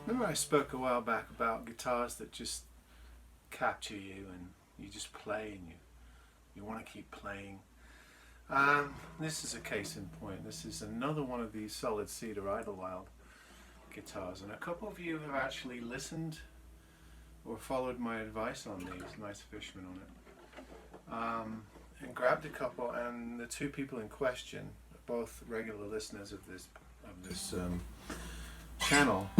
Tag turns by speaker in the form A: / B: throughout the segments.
A: Remember I spoke a while back about guitars that just capture you and you just play and you want to keep playing. This is a case in point. This is another one of these solid cedar Idlewild guitars, and a couple of you have actually listened or followed my advice on these. Nice Fishman on it. And grabbed a couple, and the two people in question, both regular listeners of this channel,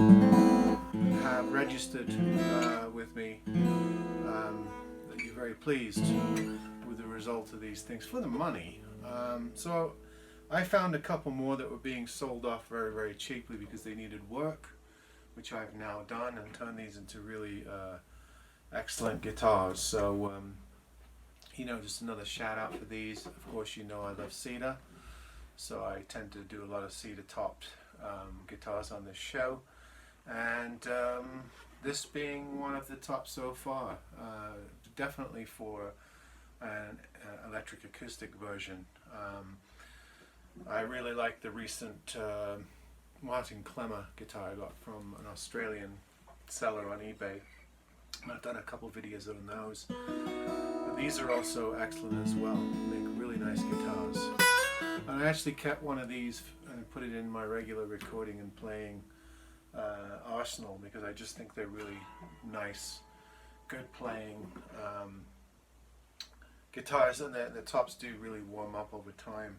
A: have registered with me that you're very pleased with the result of these things for the money. So I found a couple more that were being sold off very, very cheaply because they needed work, which I've now done and turned these into really excellent guitars. So you know, just another shout out for these. Of course, you know I love cedar, so I tend to do a lot of cedar topped guitars on this show, and this being one of the top so far, definitely for an electric acoustic version. I really like the recent Martin Clemmer guitar I got from an Australian seller on eBay. I've done a couple videos on those, but these are also excellent as well. They make really nice guitars. And I actually kept one of these and put it in my regular recording and playing arsenal because I just think they're really nice, good playing guitars, and the tops do really warm up over time.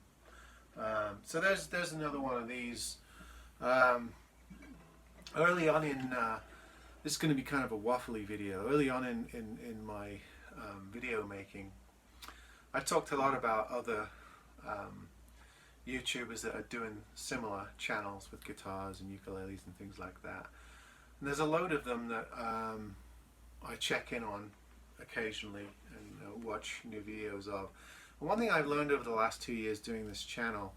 A: So there's another one of these. Early on in this is going to be kind of a waffly video. Early on in my video making, I talked a lot about other YouTubers that are doing similar channels with guitars and ukuleles and things like that. And there's a load of them that I check in on occasionally and watch new videos of. And one thing I've learned over the last 2 years doing this channel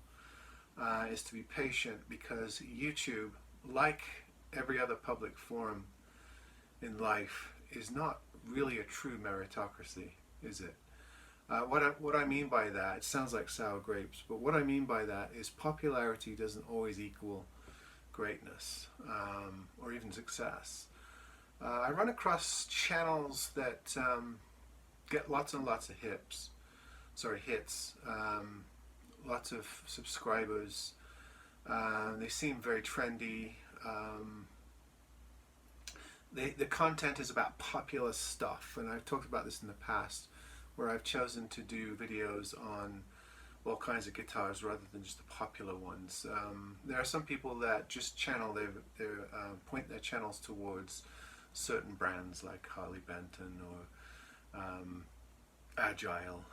A: is to be patient, because YouTube, like every other public forum in life, is not really a true meritocracy, is it? What I mean by that, it sounds like sour grapes, but what I mean by that is popularity doesn't always equal greatness or even success. I run across channels that get lots and lots of hits, lots of subscribers. They seem very trendy. The content is about popular stuff, and I've talked about this in the past, where I've chosen to do videos on all kinds of guitars rather than just the popular ones. There are some people that just point their channels towards certain brands like Harley Benton or Agile,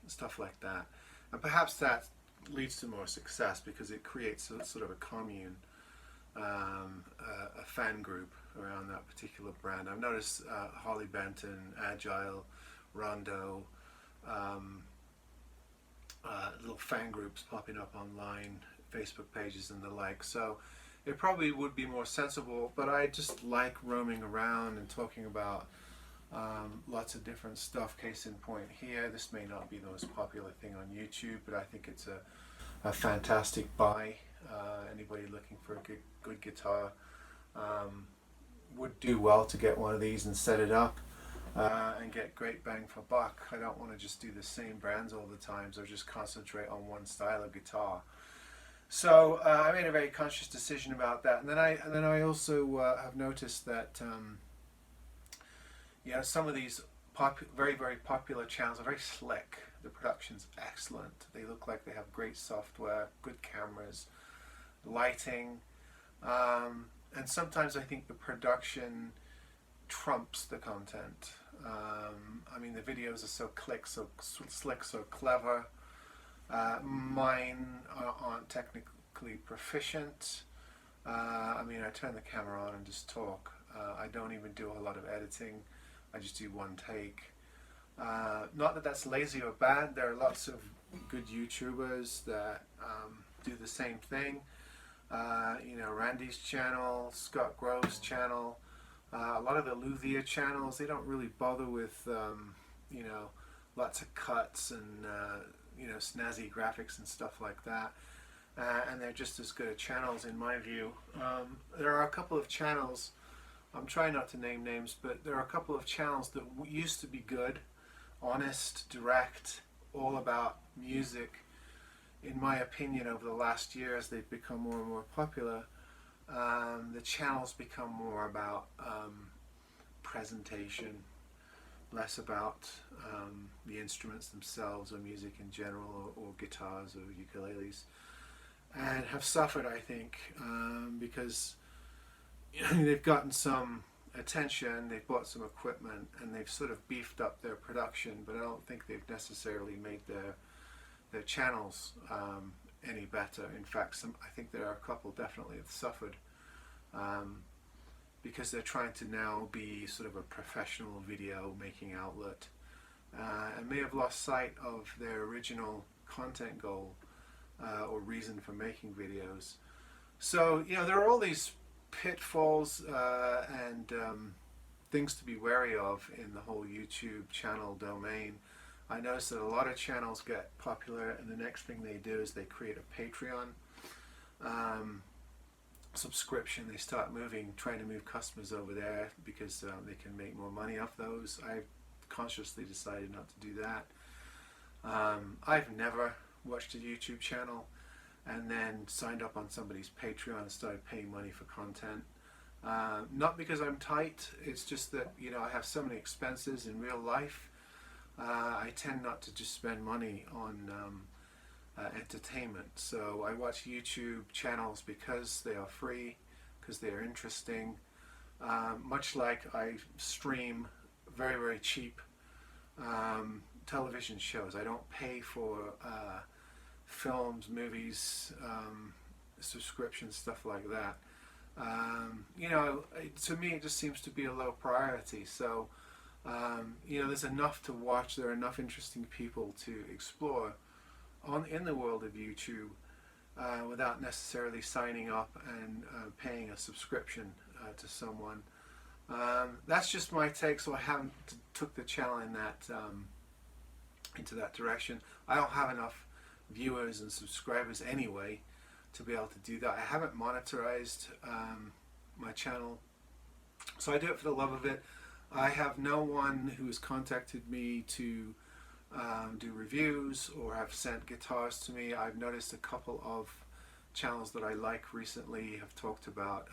A: stuff like that. And perhaps that leads to more success because it creates a sort of a commune, a fan group around that particular brand. I've noticed Harley Benton, Agile, Rondo, little fan groups popping up online, Facebook pages and the like. So it probably would be more sensible, but I just like roaming around and talking about lots of different stuff. Case in point here, this may not be the most popular thing on YouTube, but I think it's a fantastic buy. Anybody looking for a good guitar would do well to get one of these and set it up and get great bang for buck. I don't want to just do the same brands all the time, so just concentrate on one style of guitar. So I made a very conscious decision about that, and then I also have noticed that some of these very very popular channels are very slick. The production's excellent. They look like they have great software, good cameras, lighting, and sometimes I think the production trumps the content. I mean, the videos are so slick, so clever. Mine aren't technically proficient. I mean, I turn the camera on and just talk. I don't even do a lot of editing. I just do one take. Not that that's lazy or bad. There are lots of good YouTubers that do the same thing. Randy's channel, Scott Grove's channel, a lot of the Luthier channels, they don't really bother with, lots of cuts and, snazzy graphics and stuff like that. And they're just as good at channels in my view. There are a couple of channels, I'm trying not to name names, but there are a couple of channels that used to be good, honest, direct, all about music. In my opinion, over the last year, as they've become more and more popular, the channels become more about presentation, less about the instruments themselves or music in general, or guitars or ukuleles, and have suffered, I think, because they've gotten some attention, they've bought some equipment, and they've sort of beefed up their production, but I don't think they've necessarily made their channels any better. In fact, I think there are a couple definitely have suffered because they're trying to now be sort of a professional video making outlet and may have lost sight of their original content goal or reason for making videos. So there are all these pitfalls and things to be wary of in the whole YouTube channel domain. I noticed that a lot of channels get popular, and the next thing they do is they create a Patreon subscription. They start trying to move customers over there because they can make more money off those. I've consciously decided not to do that. I've never watched a YouTube channel and then signed up on somebody's Patreon and started paying money for content. Not because I'm tight, it's just that I have so many expenses in real life. I tend not to just spend money on entertainment. So I watch YouTube channels because they are free, because they are interesting. Much like I stream very, very cheap television shows. I don't pay for films, movies, subscriptions, stuff like that. To me it just seems to be a low priority. So there's enough to watch, there are enough interesting people to explore in the world of YouTube without necessarily signing up and paying a subscription to someone. That's just my take, so I haven't took the channel into that direction. I don't have enough viewers and subscribers anyway to be able to do that. I haven't monetized my channel, so I do it for the love of it. I have no one who has contacted me to do reviews or have sent guitars to me. I've noticed a couple of channels that I like recently have talked about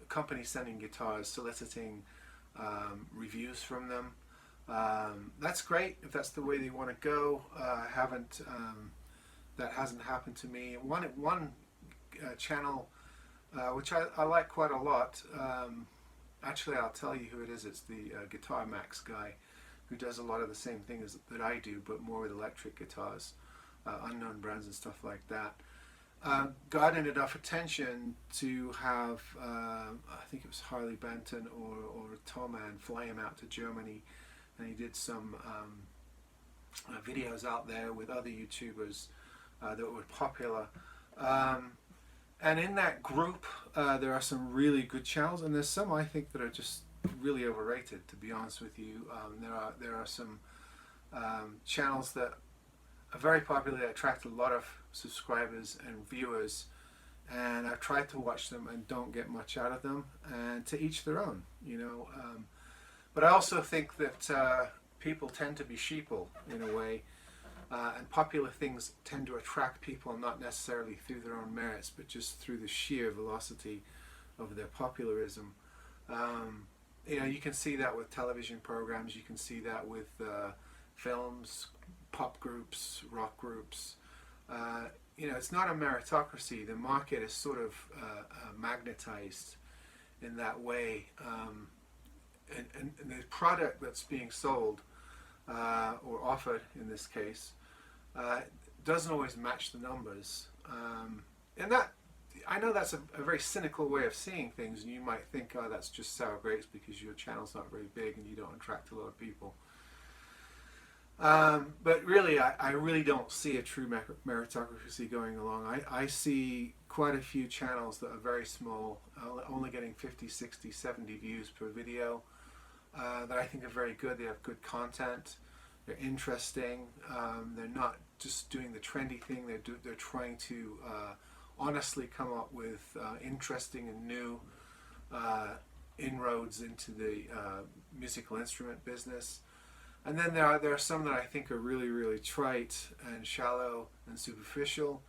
A: companies sending guitars, soliciting reviews from them. That's great if that's the way they want to go. That hasn't happened to me. One channel which I like quite a lot. Actually, I'll tell you who it is. It's the Guitar Max guy, who does a lot of the same things that I do, but more with electric guitars, unknown brands and stuff like that. Garnered enough attention to have, I think it was Harley Benton or Toman fly him out to Germany, and he did some videos out there with other YouTubers that were popular. And in that group, there are some really good channels, and there's some I think that are just really overrated, to be honest with you. There are some channels that are very popular, that attract a lot of subscribers and viewers, and I've tried to watch them and don't get much out of them, and to each their own, But I also think that people tend to be sheeple in a way. And popular things tend to attract people not necessarily through their own merits, but just through the sheer velocity of their popularism. You know, you can see that with television programs, you can see that with films, pop groups, rock groups. You know, it's not a meritocracy. The market is sort of magnetized in that way. And the product that's being sold or offered in this case doesn't always match the numbers. And that, I know that's a very cynical way of seeing things, and you might think, oh, that's just sour grapes because your channel's not very big and you don't attract a lot of people. But really, I really don't see a true meritocracy going along. I see quite a few channels that are very small, only getting 50, 60, 70 views per video, that I think are very good. They have good content, they're interesting, they're not just doing the trendy thing, they're trying to honestly come up with interesting and new inroads into the musical instrument business. And then there are some that I think are really, really trite and shallow and superficial,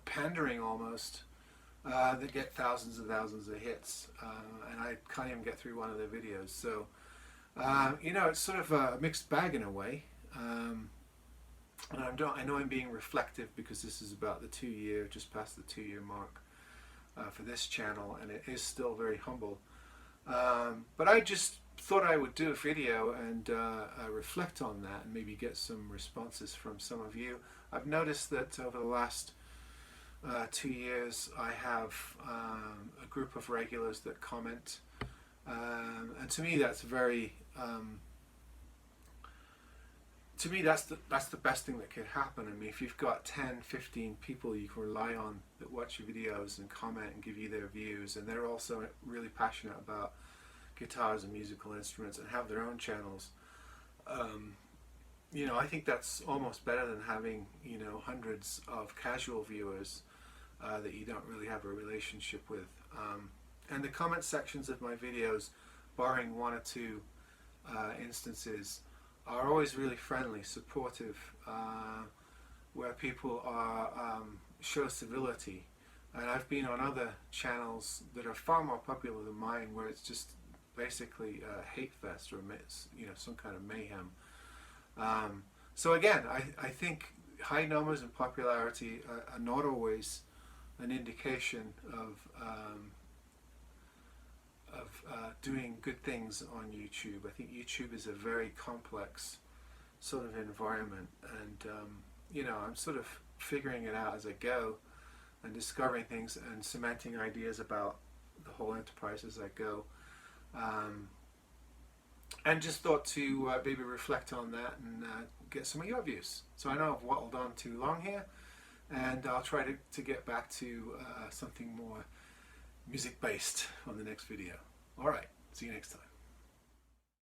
A: pandering almost, that get thousands and thousands of hits, and I can't even get through one of their videos. So, you know, it's sort of a mixed bag in a way. And I know I'm being reflective because this is about the 2-year, just past the 2-year mark for this channel, and it is still very humble. But I just thought I would do a video and reflect on that and maybe get some responses from some of you. I've noticed that over the last 2 years I have a group of regulars that comment, and to me that's very that's the best thing that could happen. I mean, if you've got 10, 15 people you can rely on that watch your videos and comment and give you their views, and they're also really passionate about guitars and musical instruments and have their own channels, you know, I think that's almost better than having, you know, hundreds of casual viewers that you don't really have a relationship with. And the comment sections of my videos, barring 1 or 2 instances, are always really friendly, supportive, where people are show civility. And I've been on other channels that are far more popular than mine, where it's just basically a hate fest or, you know, some kind of mayhem. So again, I think high numbers and popularity are not always an indication of doing good things on YouTube. I think YouTube is a very complex sort of environment, and you know, I'm sort of figuring it out as I go and discovering things and cementing ideas about the whole enterprise as I go. And just thought to maybe reflect on that and get some of your views. So I know I've waddled on too long here, and I'll try to get back to something more music based on the next video. Alright, see you next time.